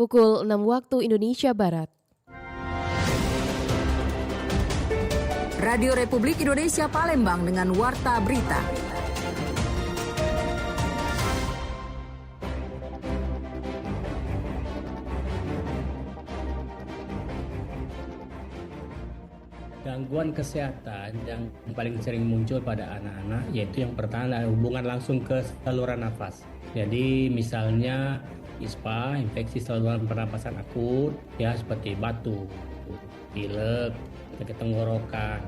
pukul 6 waktu Indonesia Barat. Radio Republik Indonesia Palembang dengan Warta Berita. Gangguan kesehatan yang paling sering muncul pada anak-anak yaitu yang pertama hubungan langsung ke saluran nafas. Jadi misalnya ISPA, infeksi saluran pernapasan akut, ya seperti batuk, pilek, sakit tenggorokan.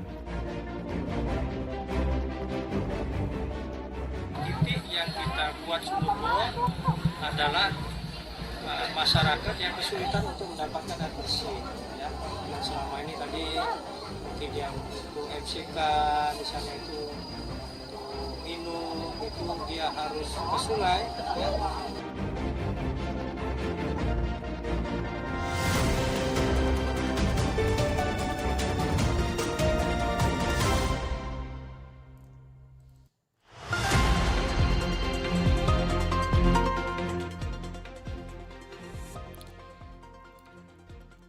Titik yang kita buat sumur adalah masyarakat yang kesulitan untuk mendapatkan air bersih. Ya, yang selama ini tadi mungkin yang untuk MCK misalnya itu untuk minum itu dia harus ke sungai. Ya.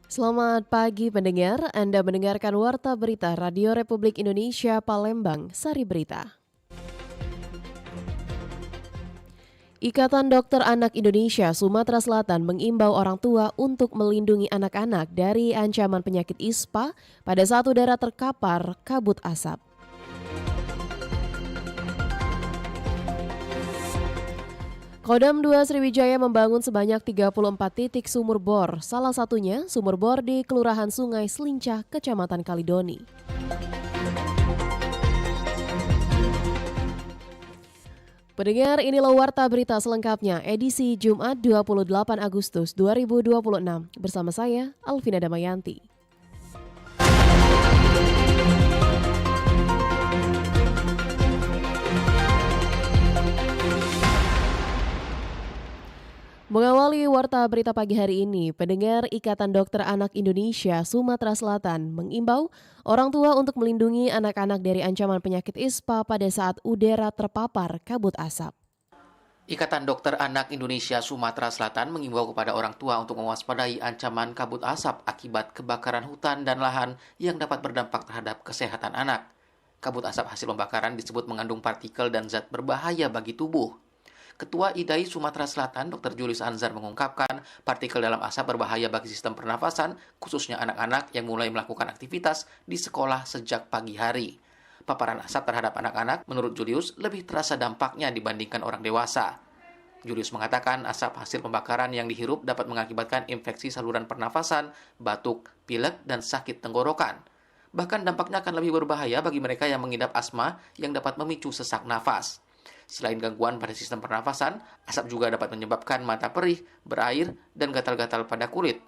Selamat pagi pendengar, Anda mendengarkan Warta Berita Radio Republik Indonesia Palembang, Sari Berita. Ikatan Dokter Anak Indonesia Sumatera Selatan mengimbau orang tua untuk melindungi anak-anak dari ancaman penyakit ISPA pada saat udara terkapar kabut asap. Kodam 2 Sriwijaya membangun sebanyak 34 titik sumur bor, salah satunya sumur bor di Kelurahan Sungai Selincah, Kecamatan Kalidoni. Pendengar, inilah Warta Berita selengkapnya, edisi Jumat 28 Agustus 2026. Bersama saya, Alvina Damayanti. Mengawali Warta Berita pagi hari ini, pendengar Ikatan Dokter Anak Indonesia Sumatera Selatan mengimbau orang tua untuk melindungi anak-anak dari ancaman penyakit ISPA pada saat udara terpapar kabut asap. Ikatan Dokter Anak Indonesia Sumatera Selatan mengimbau kepada orang tua untuk mewaspadai ancaman kabut asap akibat kebakaran hutan dan lahan yang dapat berdampak terhadap kesehatan anak. Kabut asap hasil pembakaran disebut mengandung partikel dan zat berbahaya bagi tubuh. Ketua IDAI Sumatera Selatan, Dr. Julius Anzar mengungkapkan partikel dalam asap berbahaya bagi sistem pernafasan, khususnya anak-anak yang mulai melakukan aktivitas di sekolah sejak pagi hari. Paparan asap terhadap anak-anak, menurut Julius, lebih terasa dampaknya dibandingkan orang dewasa. Julius mengatakan asap hasil pembakaran yang dihirup dapat mengakibatkan infeksi saluran pernafasan, batuk, pilek, dan sakit tenggorokan. Bahkan dampaknya akan lebih berbahaya bagi mereka yang mengidap asma yang dapat memicu sesak nafas. Selain gangguan pada sistem pernafasan, asap juga dapat menyebabkan mata perih, berair, dan gatal-gatal pada kulit.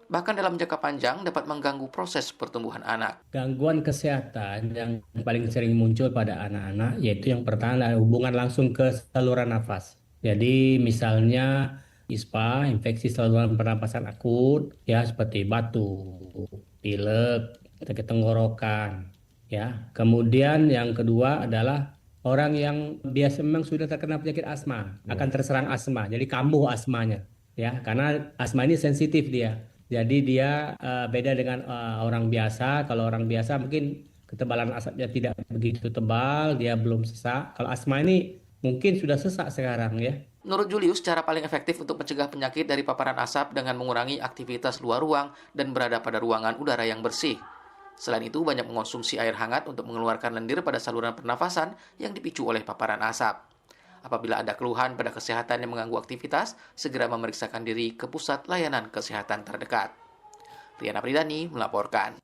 Bahkan dalam jangka panjang dapat mengganggu proses pertumbuhan anak. Gangguan kesehatan yang paling sering muncul pada anak-anak yaitu yang pertama hubungan langsung ke saluran nafas. Jadi misalnya ISPA, infeksi saluran pernapasan akut, ya seperti batuk, pilek, sakit tenggorokan, ya. Kemudian yang kedua adalah orang yang biasa memang sudah terkena penyakit asma, akan terserang asma, jadi kambuh asmanya, ya, karena asma ini sensitif dia. Jadi dia beda dengan orang biasa. Kalau orang biasa mungkin ketebalan asapnya tidak begitu tebal, dia belum sesak. Kalau asma ini mungkin sudah sesak sekarang, ya. Menurut Julius, cara paling efektif untuk mencegah penyakit dari paparan asap dengan mengurangi aktivitas luar ruang dan berada pada ruangan udara yang bersih. Selain itu, banyak mengonsumsi air hangat untuk mengeluarkan lendir pada saluran pernafasan yang dipicu oleh paparan asap. Apabila ada keluhan pada kesehatan yang mengganggu aktivitas, segera memeriksakan diri ke pusat layanan kesehatan terdekat. Riana Pridani melaporkan.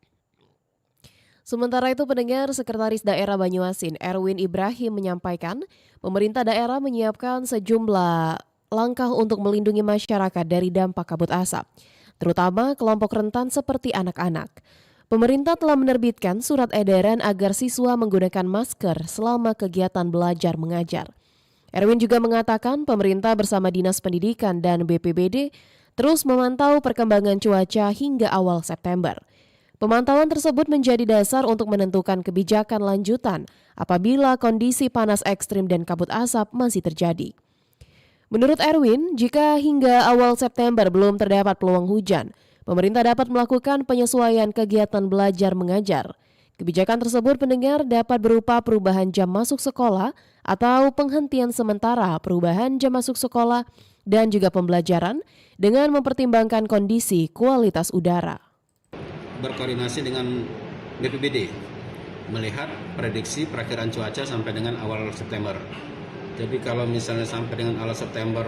Sementara itu, pendengar, Sekretaris Daerah Banyuasin Erwin Ibrahim menyampaikan, pemerintah daerah menyiapkan sejumlah langkah untuk melindungi masyarakat dari dampak kabut asap, terutama kelompok rentan seperti anak-anak. Pemerintah telah menerbitkan surat edaran agar siswa menggunakan masker selama kegiatan belajar mengajar. Erwin juga mengatakan pemerintah bersama Dinas Pendidikan dan BPBD terus memantau perkembangan cuaca hingga awal September. Pemantauan tersebut menjadi dasar untuk menentukan kebijakan lanjutan apabila kondisi panas ekstrim dan kabut asap masih terjadi. Menurut Erwin, jika hingga awal September belum terdapat peluang hujan, pemerintah dapat melakukan penyesuaian kegiatan belajar mengajar. Kebijakan tersebut pendengar dapat berupa perubahan jam masuk sekolah atau penghentian sementara perubahan jam masuk sekolah dan juga pembelajaran dengan mempertimbangkan kondisi kualitas udara. Berkoordinasi dengan BPBD melihat prediksi perakhiran cuaca sampai dengan awal September. Jadi kalau misalnya sampai dengan awal September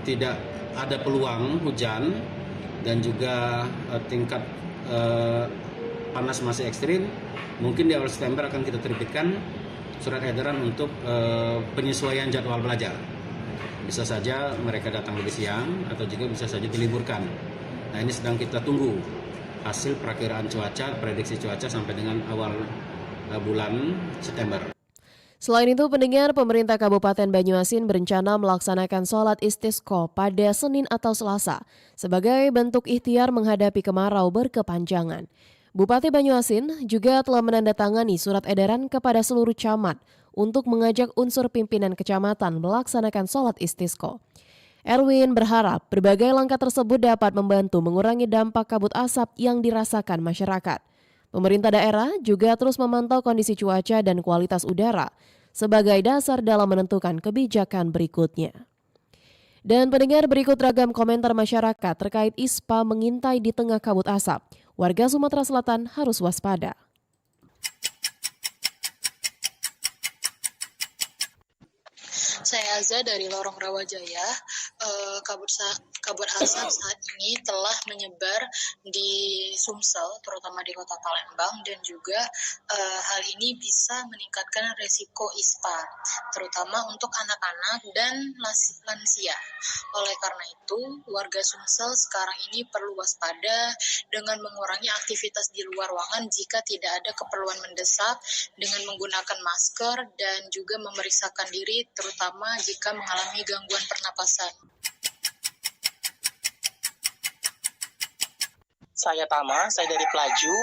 tidak ada peluang hujan dan juga tingkat panas masih ekstrim, mungkin di awal September akan kita terbitkan surat edaran untuk penyesuaian jadwal belajar. Bisa saja mereka datang lebih siang atau juga bisa saja diliburkan. Nah, ini sedang kita tunggu hasil perakiraan cuaca, prediksi cuaca sampai dengan awal bulan September. Selain itu, pendengar, pemerintah Kabupaten Banyuasin berencana melaksanakan sholat istisqa pada Senin atau Selasa sebagai bentuk ikhtiar menghadapi kemarau berkepanjangan. Bupati Banyuasin juga telah menandatangani surat edaran kepada seluruh camat untuk mengajak unsur pimpinan kecamatan melaksanakan sholat istisqa. Erwin berharap berbagai langkah tersebut dapat membantu mengurangi dampak kabut asap yang dirasakan masyarakat. Pemerintah daerah juga terus memantau kondisi cuaca dan kualitas udara sebagai dasar dalam menentukan kebijakan berikutnya. Dan pendengar, berikut ragam komentar masyarakat terkait ISPA mengintai di tengah kabut asap. Warga Sumatera Selatan harus waspada. Saya Azza dari Lorong Rawajaya. Kabut asap saat ini telah menyebar di Sumsel, terutama di Kota Palembang, dan juga hal ini bisa meningkatkan resiko ISPA, terutama untuk anak-anak dan lansia. Oleh karena itu, warga Sumsel sekarang ini perlu waspada dengan mengurangi aktivitas di luar ruangan jika tidak ada keperluan mendesak, dengan menggunakan masker dan juga memeriksakan diri, terutama jika mengalami gangguan pernapasan. Saya Tama, saya dari Pelaju.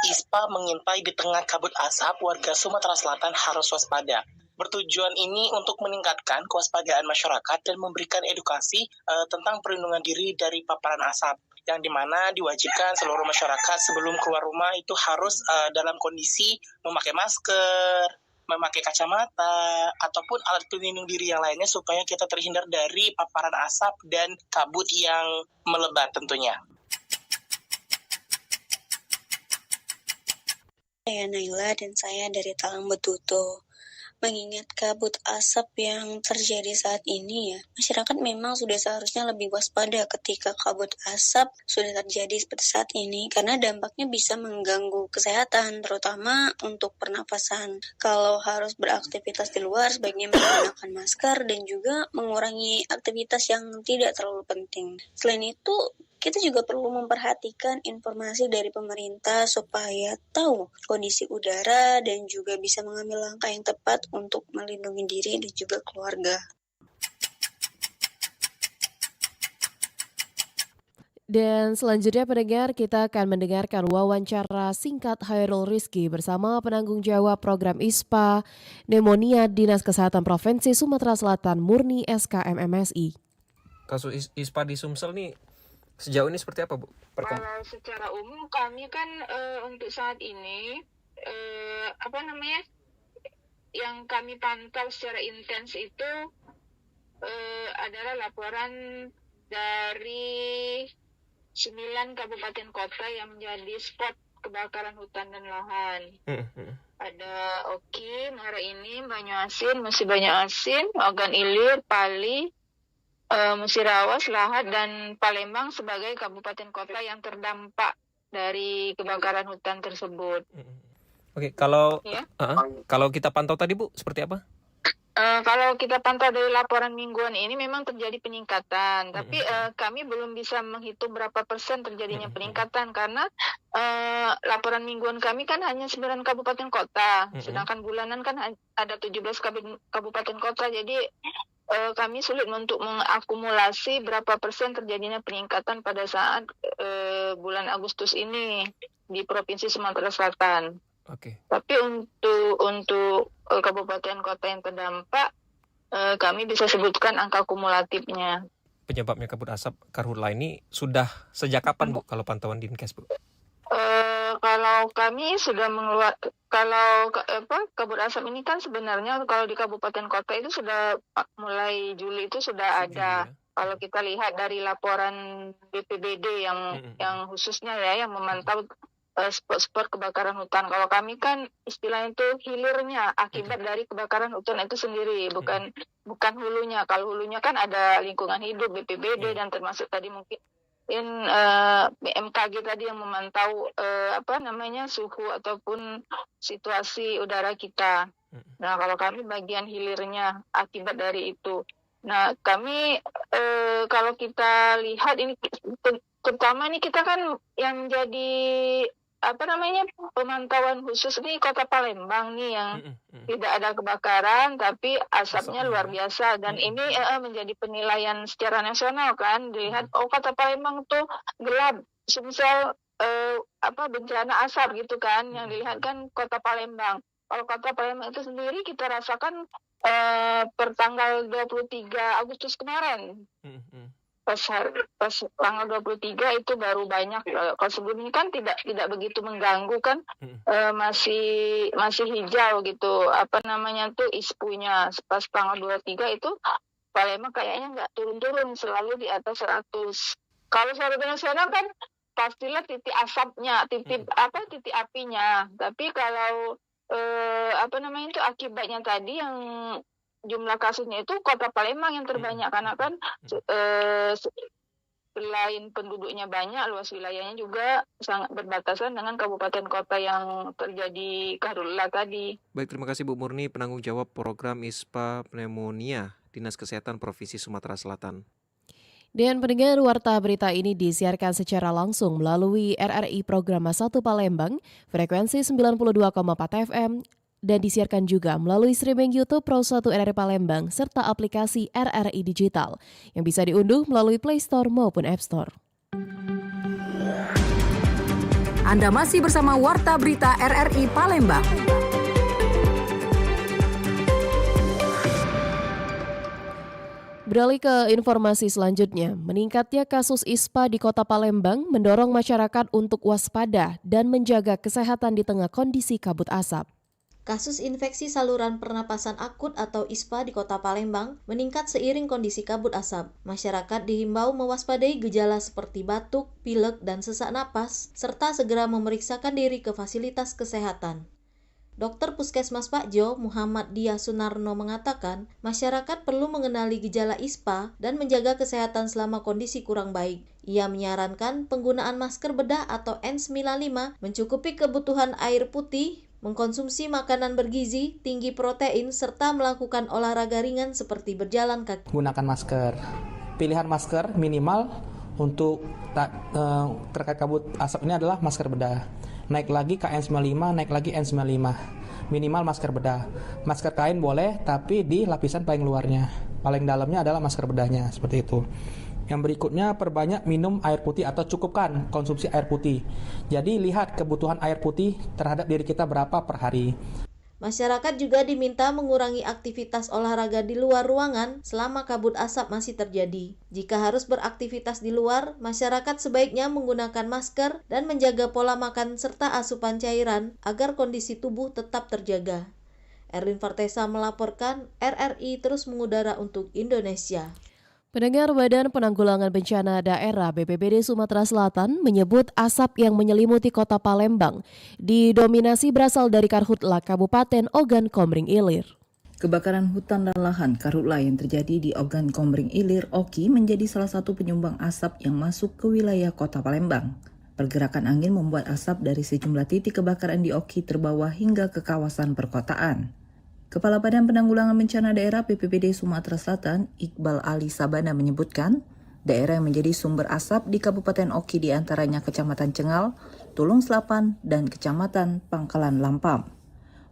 ISPA mengintai di tengah kabut asap, warga Sumatera Selatan harus waspada. Bertujuan ini untuk meningkatkan kewaspadaan masyarakat dan memberikan edukasi tentang perlindungan diri dari paparan asap, yang dimana diwajibkan seluruh masyarakat sebelum keluar rumah itu harus dalam kondisi memakai masker, memakai kacamata, ataupun alat pelindung diri yang lainnya supaya kita terhindar dari paparan asap dan kabut yang melebat tentunya. Saya Naila dan saya dari Talang Betutu. Mengingat kabut asap yang terjadi saat ini masyarakat memang sudah seharusnya lebih waspada ketika kabut asap sudah terjadi seperti saat ini, karena dampaknya bisa mengganggu kesehatan, terutama untuk pernapasan. Kalau harus beraktivitas di luar, sebaiknya menggunakan masker dan juga mengurangi aktivitas yang tidak terlalu penting. Selain itu, kita juga perlu memperhatikan informasi dari pemerintah supaya tahu kondisi udara dan juga bisa mengambil langkah yang tepat untuk melindungi diri dan juga keluarga. Dan selanjutnya pendengar, kita akan mendengarkan wawancara singkat Hairul Rizky bersama penanggung jawab program ISPA Pneumonia Dinas Kesehatan Provinsi Sumatera Selatan Murni SKM MSI. Kasus ISPA di Sumsel nih sejauh ini seperti apa, Bu? Kalau secara umum kami kan untuk saat ini yang kami pantau secara intens itu adalah laporan dari 9 kabupaten kota yang menjadi spot kebakaran hutan dan lahan. Ada Oki, Muara Ini, Banyuasin, Musi Banyuasin, Ogan Ilir, Pali, Musirawas, Lahat, dan Palembang sebagai kabupaten kota yang terdampak dari kebakaran hutan tersebut. Oke, kalau kita pantau tadi, Bu, seperti apa? Kalau kita pantau dari laporan mingguan ini memang terjadi peningkatan, tapi kami belum bisa menghitung berapa persen terjadinya peningkatan karena laporan mingguan kami kan hanya 9 kabupaten kota, sedangkan bulanan kan ada 17 kabupaten kota, jadi kami sulit untuk mengakumulasi berapa persen terjadinya peningkatan pada saat bulan Agustus ini di Provinsi Sumatera Selatan. Oke. Tapi untuk kabupaten kota yang terdampak kami bisa sebutkan angka kumulatifnya. Penyebabnya kabut asap karhutla ini sudah sejak kapan Bu kalau pantauan Dinkes Bu? Kalau kami sudah kabut asap ini kan sebenarnya kalau di kabupaten kota itu sudah mulai Juli itu sudah ada. Kalau kita lihat dari laporan BPBD yang khususnya ya yang memantau spot-spot kebakaran hutan. Kalau kami kan istilahnya itu hilirnya akibat dari kebakaran hutan itu sendiri, bukan hulunya. Kalau hulunya kan ada lingkungan hidup BPBD dan termasuk tadi mungkin BMKG tadi yang memantau suhu ataupun situasi udara kita. Nah, kalau kami bagian hilirnya akibat dari itu. Nah, kami kalau kita lihat ini terutama ini kita kan yang jadi pemantauan khusus nih Kota Palembang nih yang tidak ada kebakaran tapi asapnya luar biasa dan ini menjadi penilaian secara nasional kan dilihat Kota Palembang tuh gelap Sumsel bencana asap gitu kan yang dilihat kan Kota Palembang. Kalau Kota Palembang itu sendiri kita rasakan per tanggal 23 Agustus kemarin. Pas tanggal 23 itu baru banyak. Kalau sebelumnya kan tidak begitu mengganggu kan, masih hijau gitu. ISPU-nya pas tanggal 23 itu Palembang kayaknya nggak turun-turun, selalu di atas 100. Kalau secara nasional kan pastilah titik asapnya, titik apinya. Tapi kalau itu akibatnya tadi yang jumlah kasusnya itu Kota Palembang yang terbanyak karena kan selain penduduknya banyak, luas wilayahnya juga sangat berbatasan dengan kabupaten kota yang terjadi karhutla tadi. Baik, terima kasih Bu Murni, penanggung jawab program ISPA Pneumonia Dinas Kesehatan Provinsi Sumatera Selatan. Dan pendengar, warta berita ini disiarkan secara langsung melalui RRI Programa 1 Palembang, frekuensi 92,4 FM, dan disiarkan juga melalui streaming YouTube Pro 1 RRI Palembang serta aplikasi RRI Digital yang bisa diunduh melalui Play Store maupun App Store. Anda masih bersama Warta Berita RRI Palembang. Beralih ke informasi selanjutnya, meningkatnya kasus ISPA di Kota Palembang mendorong masyarakat untuk waspada dan menjaga kesehatan di tengah kondisi kabut asap. Kasus infeksi saluran pernapasan akut atau ISPA di Kota Palembang meningkat seiring kondisi kabut asap. Masyarakat dihimbau mewaspadai gejala seperti batuk, pilek, dan sesak napas, serta segera memeriksakan diri ke fasilitas kesehatan. Dr. Puskesmas Pakjo, Muhammad Dia Sunarno mengatakan, masyarakat perlu mengenali gejala ISPA dan menjaga kesehatan selama kondisi kurang baik. Ia menyarankan penggunaan masker bedah atau N95 mencukupi kebutuhan air putih, mengkonsumsi makanan bergizi, tinggi protein, serta melakukan olahraga ringan seperti berjalan kaki. Gunakan masker. Pilihan masker minimal untuk terkait kabut asap ini adalah masker bedah. Naik lagi KN95, naik lagi N95. Minimal masker bedah. Masker kain boleh, tapi di lapisan paling luarnya. Paling dalamnya adalah masker bedahnya, seperti itu. Yang berikutnya, perbanyak minum air putih atau cukupkan konsumsi air putih. Jadi lihat kebutuhan air putih terhadap diri kita berapa per hari. Masyarakat juga diminta mengurangi aktivitas olahraga di luar ruangan selama kabut asap masih terjadi. Jika harus beraktivitas di luar, masyarakat sebaiknya menggunakan masker dan menjaga pola makan serta asupan cairan agar kondisi tubuh tetap terjaga. Erwin Fartesa melaporkan, RRI terus mengudara untuk Indonesia. Pendengar, Badan Penanggulangan Bencana Daerah BPBD Sumatera Selatan menyebut asap yang menyelimuti Kota Palembang didominasi berasal dari karhutla Kabupaten Ogan Komering Ilir. Kebakaran hutan dan lahan karhutla yang terjadi di Ogan Komering Ilir, Oki, menjadi salah satu penyumbang asap yang masuk ke wilayah Kota Palembang. Pergerakan angin membuat asap dari sejumlah titik kebakaran di Oki terbawa hingga ke kawasan perkotaan. Kepala Badan Penanggulangan Bencana Daerah BPBD Sumatera Selatan, Iqbal Ali Sabana menyebutkan, daerah yang menjadi sumber asap di Kabupaten Oki diantaranya Kecamatan Cengal, Tulung Selapan, dan Kecamatan Pangkalan Lampam.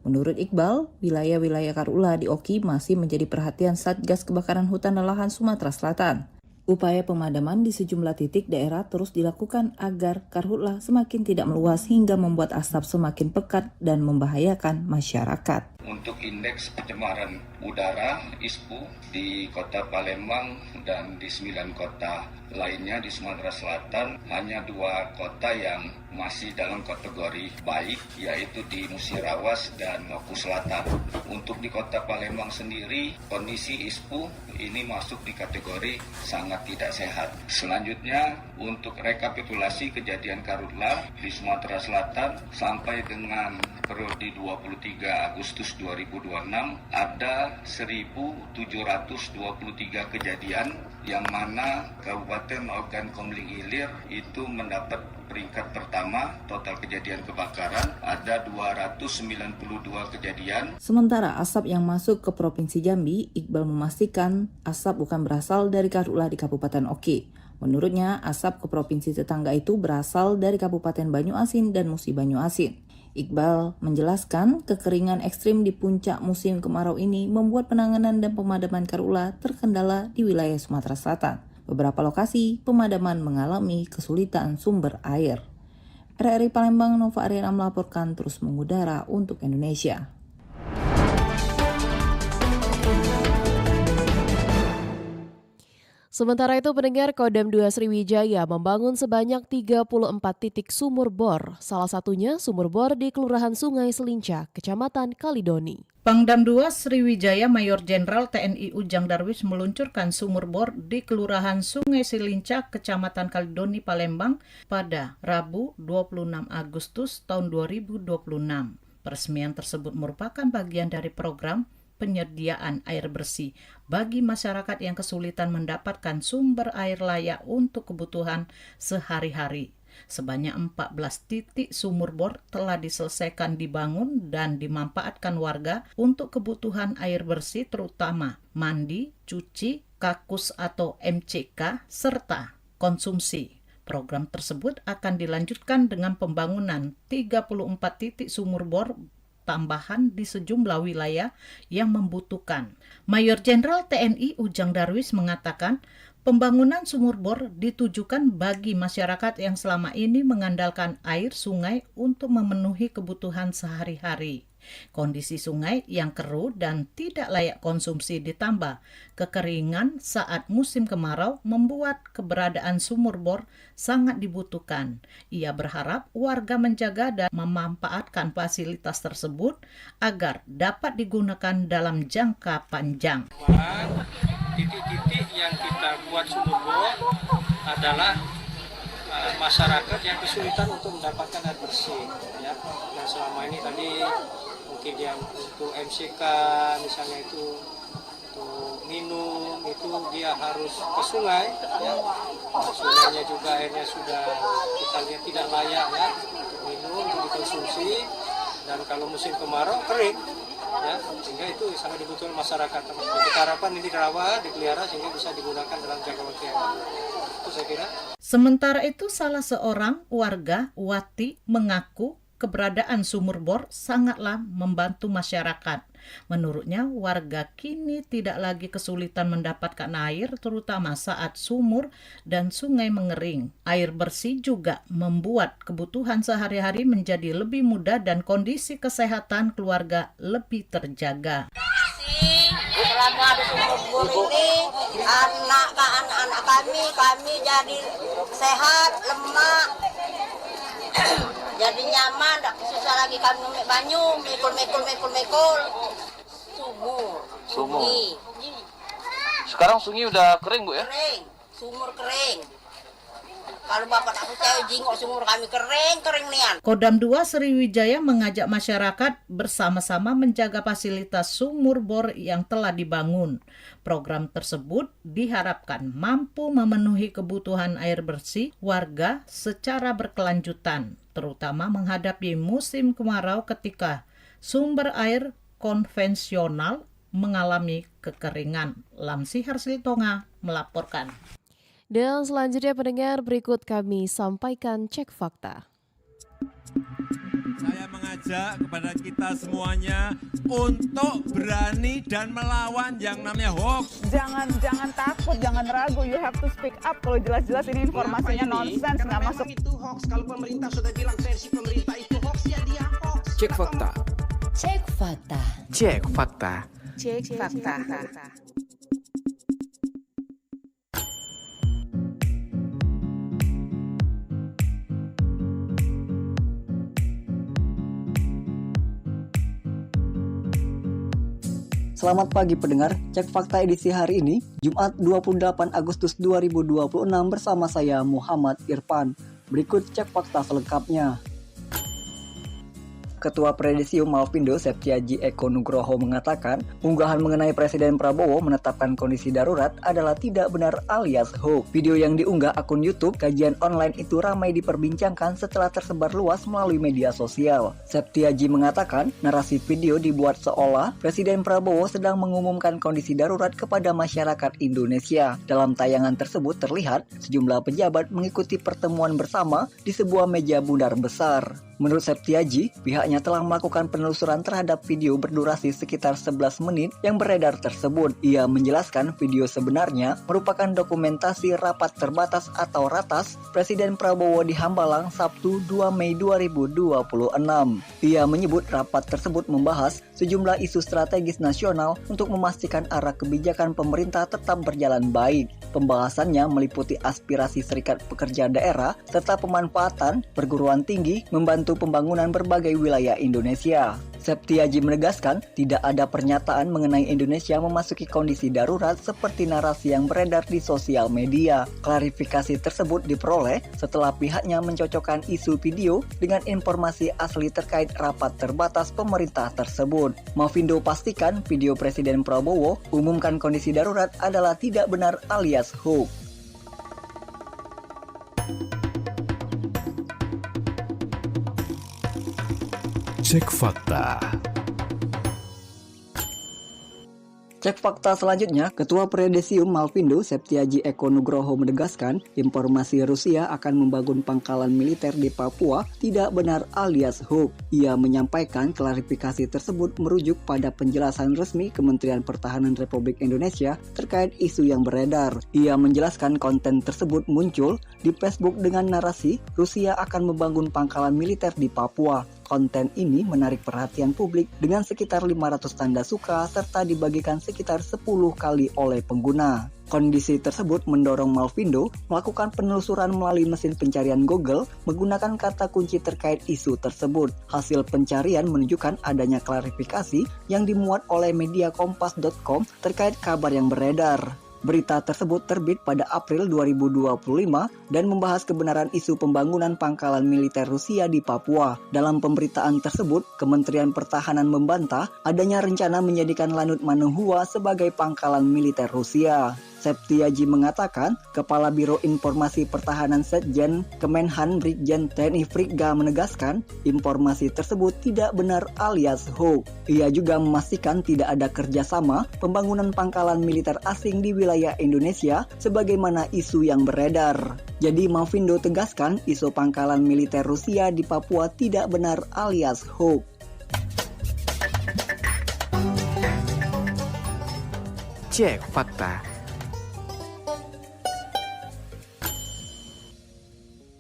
Menurut Iqbal, wilayah-wilayah karhutla di Oki masih menjadi perhatian Satgas Kebakaran Hutan dan Lahan Sumatera Selatan. Upaya pemadaman di sejumlah titik daerah terus dilakukan agar karhutla semakin tidak meluas hingga membuat asap semakin pekat dan membahayakan masyarakat. untuk indeks pencemaran udara ISPU di Kota Palembang dan di 9 kota lainnya di Sumatera Selatan. Hanya 2 kota yang masih dalam kategori baik, yaitu di Musirawas dan Maluku Selatan. Untuk di Kota Palembang sendiri, kondisi ISPU ini masuk di kategori sangat tidak sehat. Selanjutnya, untuk rekapitulasi kejadian karhutla di Sumatera Selatan sampai dengan periode 23 Agustus 2026 ada 1.723 kejadian, yang mana Kabupaten Ogan Komering Ilir itu mendapat peringkat pertama. Total kejadian kebakaran ada 292 kejadian. Sementara asap yang masuk ke Provinsi Jambi, Iqbal memastikan asap bukan berasal dari karhutla di Kabupaten Oki. Menurutnya, asap ke provinsi tetangga itu berasal dari Kabupaten Banyuasin dan Musi Banyuasin. Iqbal menjelaskan kekeringan ekstrim di puncak musim kemarau ini membuat penanganan dan pemadaman karhutla terkendala di wilayah Sumatera Selatan. Beberapa lokasi pemadaman mengalami kesulitan sumber air. RRI Palembang, Nova Ariana melaporkan terus mengudara untuk Indonesia. Sementara itu, pendengar, Kodam 2 Sriwijaya membangun sebanyak 34 titik sumur bor, salah satunya sumur bor di Kelurahan Sungai Selincah, Kecamatan Kalidoni. Pangdam 2 Sriwijaya Mayor Jenderal TNI Ujang Darwis meluncurkan sumur bor di Kelurahan Sungai Selincah, Kecamatan Kalidoni, Palembang pada Rabu 26 Agustus tahun 2026. Peresmian tersebut merupakan bagian dari program penyediaan air bersih bagi masyarakat yang kesulitan mendapatkan sumber air layak untuk kebutuhan sehari-hari. Sebanyak 14 titik sumur bor telah diselesaikan dibangun dan dimanfaatkan warga untuk kebutuhan air bersih terutama mandi, cuci, kakus atau MCK, serta konsumsi. Program tersebut akan dilanjutkan dengan pembangunan 34 titik sumur bor tambahan di sejumlah wilayah yang membutuhkan. Mayor Jenderal TNI Ujang Darwis mengatakan, pembangunan sumur bor ditujukan bagi masyarakat yang selama ini mengandalkan air sungai untuk memenuhi kebutuhan sehari-hari. Kondisi sungai yang keruh dan tidak layak konsumsi ditambah kekeringan saat musim kemarau membuat keberadaan sumur bor sangat dibutuhkan. Ia berharap warga menjaga dan memanfaatkan fasilitas tersebut agar dapat digunakan dalam jangka panjang. Titik-titik yang kita buat sumur bor adalah masyarakat yang kesulitan untuk mendapatkan air bersih, ya. Nah, selama ini tadi mungkin yang untuk MCK misalnya itu untuk minum itu dia harus ke sungai, ya. Nah, sungainya juga airnya sudah kita lihat tidak layak, ya, untuk minum, untuk dikonsumsi, dan kalau musim kemarau kering, ya, sehingga itu sangat dibutuhkan masyarakat. Kita harapkan ini dirawat, dipelihara sehingga bisa digunakan dalam jangka waktu yang lama. Itu saya kira. Sementara itu, salah seorang warga, Wati, mengaku keberadaan sumur bor sangatlah membantu masyarakat. Menurutnya, warga kini tidak lagi kesulitan mendapatkan air, terutama saat sumur dan sungai mengering. Air bersih juga membuat kebutuhan sehari-hari menjadi lebih mudah dan kondisi kesehatan keluarga lebih terjaga. Selama ada sumur bor ini, anak-anak kami jadi sehat, lemak. Jadi nyaman, tak susah lagi kami ngemik banyu, mikul. Sumur. Sekarang sungai udah kering, Bu, ya? Kering, sumur kering. Kalau Bapak tak percaya, jingok sumur kami kering nian. Kodam 2 Sriwijaya mengajak masyarakat bersama-sama menjaga fasilitas sumur bor yang telah dibangun. Program tersebut diharapkan mampu memenuhi kebutuhan air bersih warga secara berkelanjutan, terutama menghadapi musim kemarau ketika sumber air konvensional mengalami kekeringan. Lamsi Harslitonga melaporkan. Dan selanjutnya, pendengar, berikut kami sampaikan cek fakta. Saya mengajak kepada kita semuanya untuk berani dan melawan yang namanya hoax. Jangan takut, jangan ragu. You have to speak up. Kalau jelas-jelas ini informasinya nonsens, nggak masuk. Itu hoax. Kalau pemerintah sudah bilang versi pemerintah itu hoax, ya dia hoax. Cek fakta Cek fakta. Cek fakta. Cek fakta. Selamat pagi pendengar, Cek Fakta edisi hari ini, Jumat 28 Agustus 2026 bersama saya Muhammad Irfan. Berikut Cek Fakta selengkapnya. Ketua Presidium Malvindo Septiaji Eko Nugroho mengatakan, unggahan mengenai Presiden Prabowo menetapkan kondisi darurat adalah tidak benar alias hoax. Video yang diunggah akun YouTube kajian online itu ramai diperbincangkan setelah tersebar luas melalui media sosial. Septiaji mengatakan, narasi video dibuat seolah Presiden Prabowo sedang mengumumkan kondisi darurat kepada masyarakat Indonesia. Dalam tayangan tersebut terlihat sejumlah pejabat mengikuti pertemuan bersama di sebuah meja bundar besar. Menurut Septiaji, pihaknya telah melakukan penelusuran terhadap video berdurasi sekitar 11 menit yang beredar tersebut. Ia menjelaskan video sebenarnya merupakan dokumentasi rapat terbatas atau ratas Presiden Prabowo di Hambalang Sabtu 2 Mei 2026. Ia menyebut rapat tersebut membahas sejumlah isu strategis nasional untuk memastikan arah kebijakan pemerintah tetap berjalan baik. Pembahasannya meliputi aspirasi serikat pekerja daerah serta pemanfaatan perguruan tinggi membantu pembangunan berbagai wilayah Indonesia. Septiaji menegaskan tidak ada pernyataan mengenai Indonesia memasuki kondisi darurat seperti narasi yang beredar di sosial media. Klarifikasi tersebut diperoleh setelah pihaknya mencocokkan isu video dengan informasi asli terkait rapat terbatas pemerintah tersebut. Malvindo pastikan video Presiden Prabowo umumkan kondisi darurat adalah tidak benar alias hoax. Cek Fakta. Cek fakta selanjutnya, Ketua Presidium Malvindo Septiaji Eko Nugroho menegaskan informasi Rusia akan membangun pangkalan militer di Papua tidak benar alias hoax. Ia menyampaikan klarifikasi tersebut merujuk pada penjelasan resmi Kementerian Pertahanan Republik Indonesia terkait isu yang beredar. Ia menjelaskan konten tersebut muncul di Facebook dengan narasi Rusia akan membangun pangkalan militer di Papua. Konten ini menarik perhatian publik dengan sekitar 500 tanda suka serta dibagikan sekitar 10 kali oleh pengguna. Kondisi tersebut mendorong Malvindo melakukan penelusuran melalui mesin pencarian Google menggunakan kata kunci terkait isu tersebut. Hasil pencarian menunjukkan adanya klarifikasi yang dimuat oleh media kompas.com terkait kabar yang beredar. Berita tersebut terbit pada April 2025 dan membahas kebenaran isu pembangunan pangkalan militer Rusia di Papua. Dalam pemberitaan tersebut, Kementerian Pertahanan membantah adanya rencana menjadikan Lanut Manuhua sebagai pangkalan militer Rusia. Septiaji mengatakan, Kepala Biro Informasi Pertahanan Setjen Kemenhan Brigjen TNI Frigga menegaskan informasi tersebut tidak benar alias hoax. Ia juga memastikan tidak ada kerjasama pembangunan pangkalan militer asing di wilayah Indonesia sebagaimana isu yang beredar. Jadi Malvindo tegaskan isu pangkalan militer Rusia di Papua tidak benar alias hoax. Cek fakta.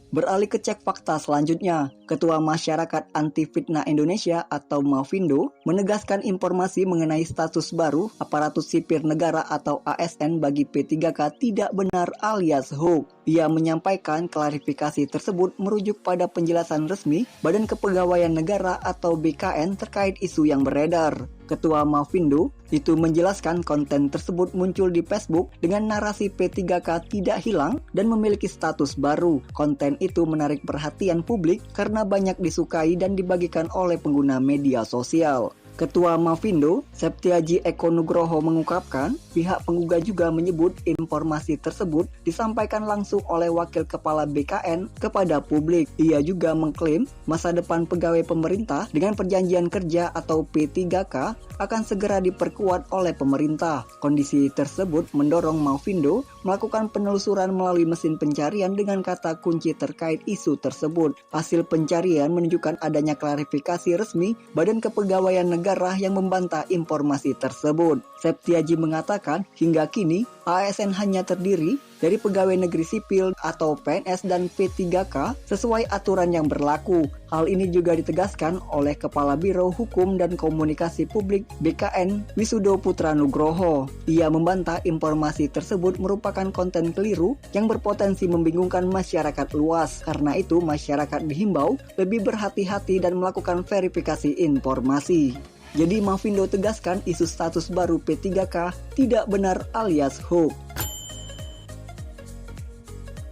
Beralih ke cek fakta selanjutnya, Ketua Masyarakat Anti Fitnah Indonesia atau Malvindo menegaskan informasi mengenai status baru aparatus sipil negara atau ASN bagi P3K tidak benar alias hoax. Ia menyampaikan klarifikasi tersebut merujuk pada penjelasan resmi Badan Kepegawaian Negara atau BKN terkait isu yang beredar. Ketua Malvindo itu menjelaskan konten tersebut muncul di Facebook dengan narasi P3K tidak hilang dan memiliki status baru. Konten itu menarik perhatian publik karena banyak disukai dan dibagikan oleh pengguna media sosial. Ketua Malvindo, Septiaji Eko Nugroho mengungkapkan, pihak penggugat juga menyebut informasi tersebut disampaikan langsung oleh Wakil Kepala BKN kepada publik. Ia juga mengklaim masa depan pegawai pemerintah dengan perjanjian kerja atau P3K akan segera diperkuat oleh pemerintah. Kondisi tersebut mendorong Malvindo melakukan penelusuran melalui mesin pencarian dengan kata kunci terkait isu tersebut. Hasil pencarian menunjukkan adanya klarifikasi resmi Badan Kepegawaian Negara yang membantah informasi tersebut. Septiaji mengatakan hingga kini ASN hanya terdiri dari pegawai negeri sipil atau PNS dan P3K sesuai aturan yang berlaku. Hal ini juga ditegaskan oleh Kepala Biro Hukum dan Komunikasi Publik BKN Wisudo Putra Nugroho. Ia membantah informasi tersebut merupakan konten keliru yang berpotensi membingungkan masyarakat luas. Karena itu, masyarakat dihimbau lebih berhati-hati dan melakukan verifikasi informasi. Jadi Mavindo tegaskan isu status baru P3K tidak benar alias hoax.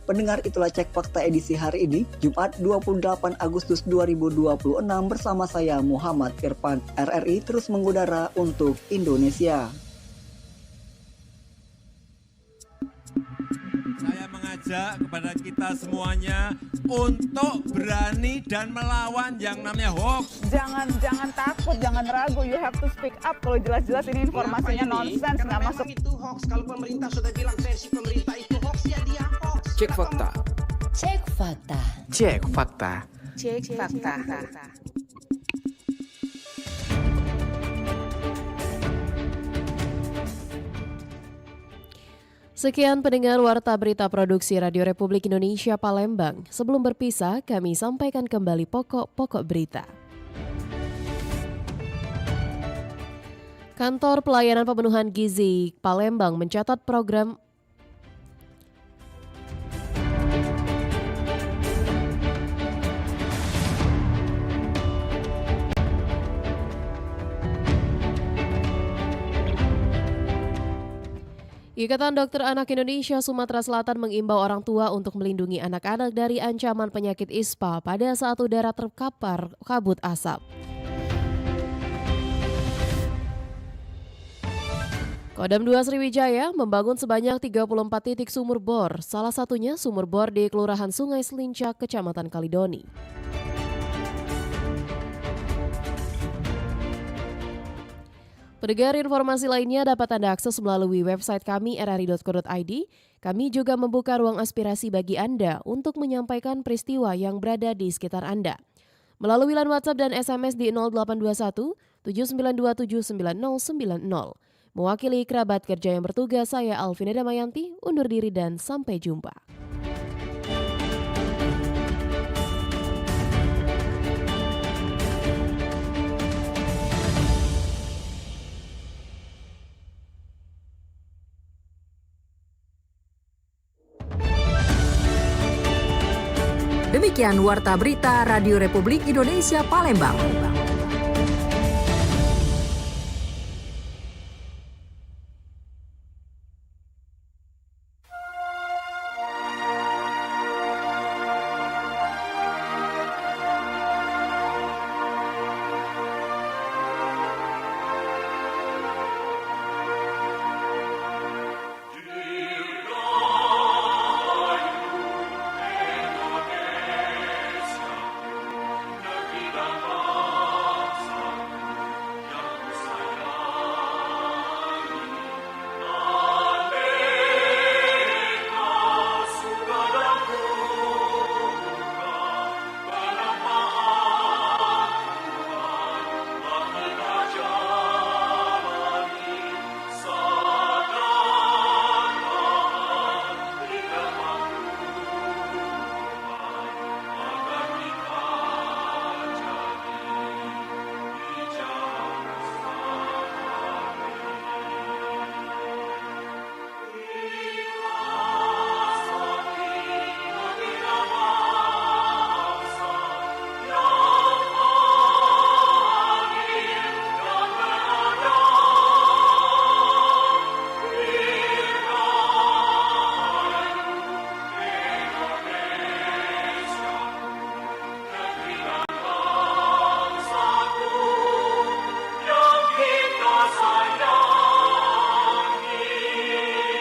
Pendengar, itulah Cek Fakta edisi hari ini, Jumat 28 Agustus 2026 bersama saya Muhammad Irfan. RRI terus mengudara untuk Indonesia. Saya mengajak kepada kita semuanya untuk berani dan melawan yang namanya hoax. Jangan takut, jangan ragu. You have to speak up kalau jelas-jelas ini informasinya nonsens, nggak masuk. Itu hoax. Kalau pemerintah sudah bilang versi pemerintah itu hoax, ya dia hoax. Cek fakta. Cek fakta. Cek fakta. Cek fakta. Sekian pendengar Warta Berita Produksi Radio Republik Indonesia Palembang. Sebelum berpisah, kami sampaikan kembali pokok-pokok berita. Kantor Pelayanan Pemenuhan Gizi Palembang mencatat program Ikatan Dokter Anak Indonesia Sumatera Selatan mengimbau orang tua untuk melindungi anak-anak dari ancaman penyakit ISPA pada saat udara terkapar kabut asap. Kodam 2 Sriwijaya membangun sebanyak 34 titik sumur bor, salah satunya sumur bor di Kelurahan Sungai Selincak, Kecamatan Kalidoni. Pendengar, informasi lainnya dapat Anda akses melalui website kami rri.co.id. Kami juga membuka ruang aspirasi bagi Anda untuk menyampaikan peristiwa yang berada di sekitar Anda. Melalui line WhatsApp dan SMS di 0821 7927 9090. Mewakili kerabat kerja yang bertugas, saya Alvina Damayanti, undur diri dan sampai jumpa. Demikian Warta Berita Radio Republik Indonesia Palembang.